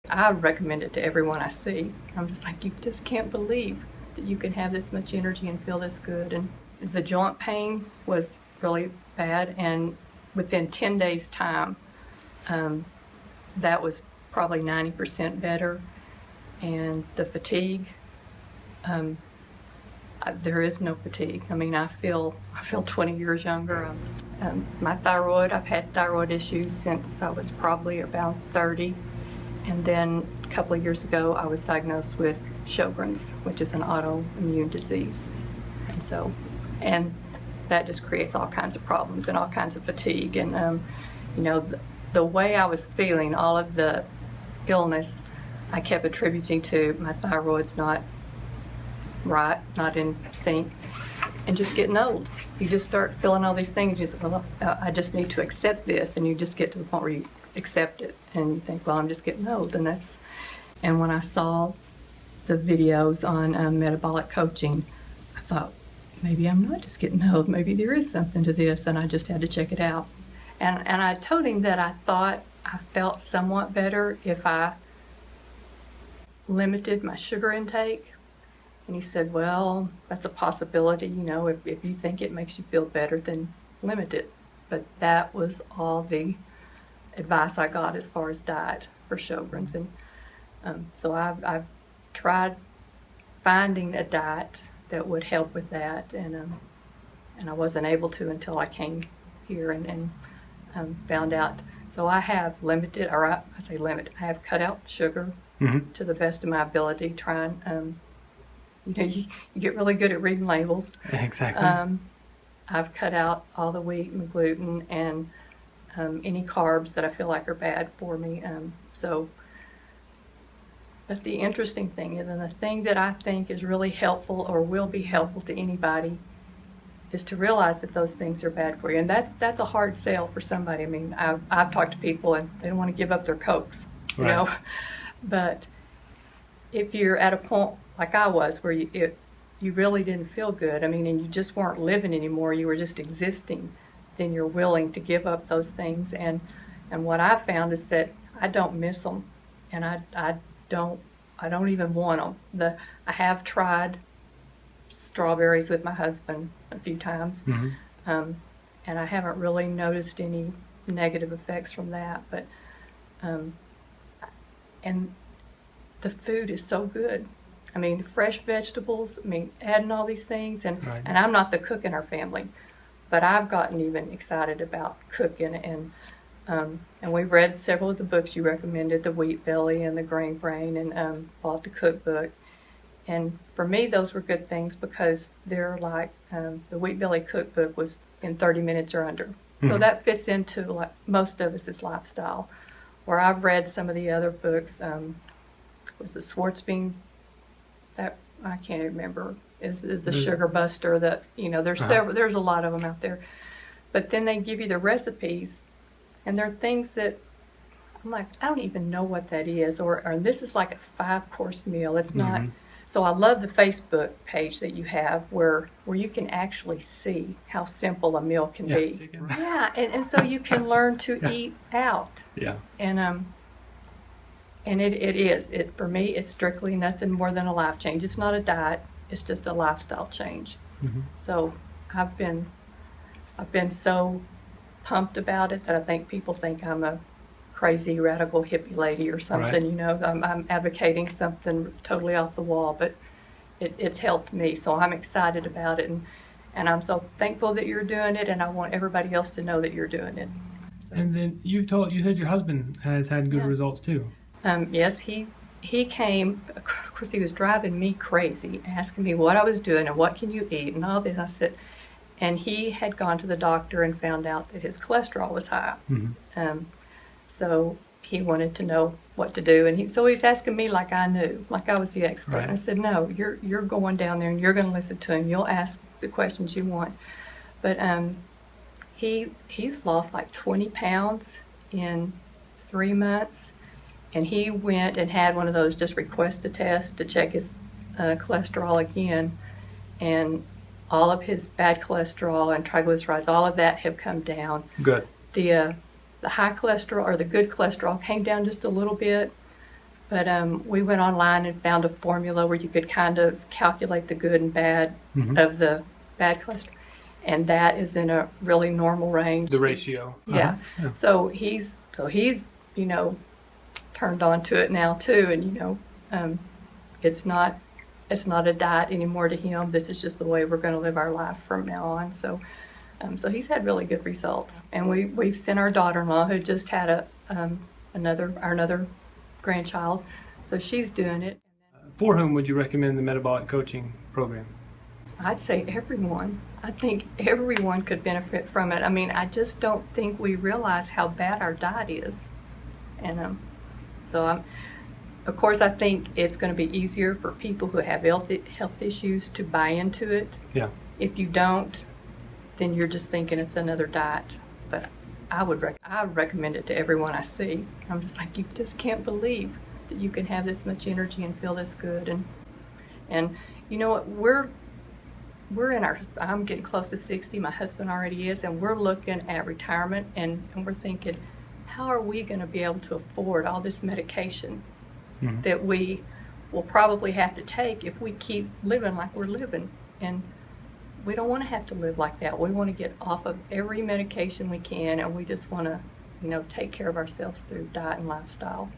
I recommend it to everyone I see. I'm just like, you just can't believe that you can have this much energy and feel this good. And the joint pain was really bad, and within 10 days time, that was probably 90% better. And the fatigue, there is no fatigue. I mean, I feel 20 years younger. My thyroid, I've had thyroid issues since I was probably about 30. And then a couple of years ago, I was diagnosed with Sjögren's, which is an autoimmune disease. And that just creates all kinds of problems and all kinds of fatigue. And, the way I was feeling, all of the illness, I kept attributing to my thyroid's not right, not in sync, and just getting old. You just start feeling all these things. You say, well, I just need to accept this, and you just get to the point where you accept it, and you think, well, I'm just getting old. And when I saw the videos on metabolic coaching, I thought, maybe I'm not just getting old. Maybe there is something to this, and I just had to check it out. And I told him that I thought I felt somewhat better if I limited my sugar intake. And he said, well, that's a possibility. If you think it makes you feel better, then limit it. But that was all the advice I got as far as diet for Sjögren's. And so I've tried finding a diet that would help with that, and I wasn't able to until I came here and found out. So I have limited, or I say limit, I have cut out sugar to the best of my ability, trying, you get really good at reading labels. Exactly. I've cut out all the wheat and gluten and any carbs that I feel like are bad for me. But the interesting thing is, and the thing that I think is really helpful or will be helpful to anybody, is to realize that those things are bad for you. And that's a hard sell for somebody. I mean, I've talked to people and they don't want to give up their Cokes, Right. But if you're at a point like I was, where you really didn't feel good, I mean, and you just weren't living anymore, you were just existing, then you're willing to give up those things. And what I found is that I don't miss them, and I don't even want them. I have tried strawberries with my husband a few times, and I haven't really noticed any negative effects from that. But and the food is so good. I mean, fresh vegetables. I mean, adding all these things, and Right. and I'm not the cook in our family, but I've gotten even excited about cooking, and we read several of the books you recommended, the Wheat Belly and the Grain Brain, and bought the cookbook. And for me, those were good things because they're like, the Wheat Belly cookbook was in 30 minutes or under. So that fits into like most of us' lifestyle. Where I've read some of the other books, was the Schwartzbein, that I can't remember, is the Sugar Buster, that, there's there's a lot of them out there. But then they give you the recipes, and they're things that I'm like, I don't even know what that is, or this is like a 5-course meal. It's not. So I love the Facebook page that you have where you can actually see how simple a meal can be. Chicken. Yeah, and so you can learn to eat out. Yeah. And it for me, it's strictly nothing more than a life change. It's not a diet, it's just a lifestyle change. So I've been so pumped about it that I think people think I'm a crazy radical hippie lady or something. Right. I'm advocating something totally off the wall, but it's helped me, so I'm excited about it, and I'm so thankful that you're doing it, and I want everybody else to know that you're doing it. So. And then you said your husband has had good results too. Yes, he came. Of course, he was driving me crazy, asking me what I was doing and what can you eat and all this. I said, and he had gone to the doctor and found out that his cholesterol was high. So he wanted to know what to do, and so he's asking me like I knew, like I was the expert. Right. I said, no, you're going down there and you're going to listen to him. You'll ask the questions you want. But he's lost like 20 pounds in 3 months, and he went and had one of those just request a test to check his cholesterol again, and all of his bad cholesterol and triglycerides, all of that have come down. Good. The high cholesterol, or the good cholesterol, came down just a little bit, But we went online and found a formula where you could kind of calculate the good and bad of the bad cholesterol. And that is in a really normal range. The ratio. Yeah. Yeah. So he's, you know, turned on to it now too. And, you know, it's not a diet anymore to him. This is just the way we're going to live our life from now on. So, so he's had really good results. And we've sent our daughter-in-law, who just had another grandchild. So she's doing it. For whom would you recommend the metabolic coaching program? I'd say everyone. I think everyone could benefit from it. I mean, I just don't think we realize how bad our diet is. And of course, I think it's going to be easier for people who have health issues to buy into it. Yeah. If you don't, then you're just thinking it's another diet. But I would recommend it to everyone I see. I'm just like, you just can't believe that you can have this much energy and feel this good. And you know what, I'm getting close to 60, my husband already is, and we're looking at retirement, and we're thinking, how are we going to be able to afford all this medication that we will probably have to take if we keep living like we're living? And we don't want to have to live like that. We want to get off of every medication we can, and we just want to, you know, take care of ourselves through diet and lifestyle.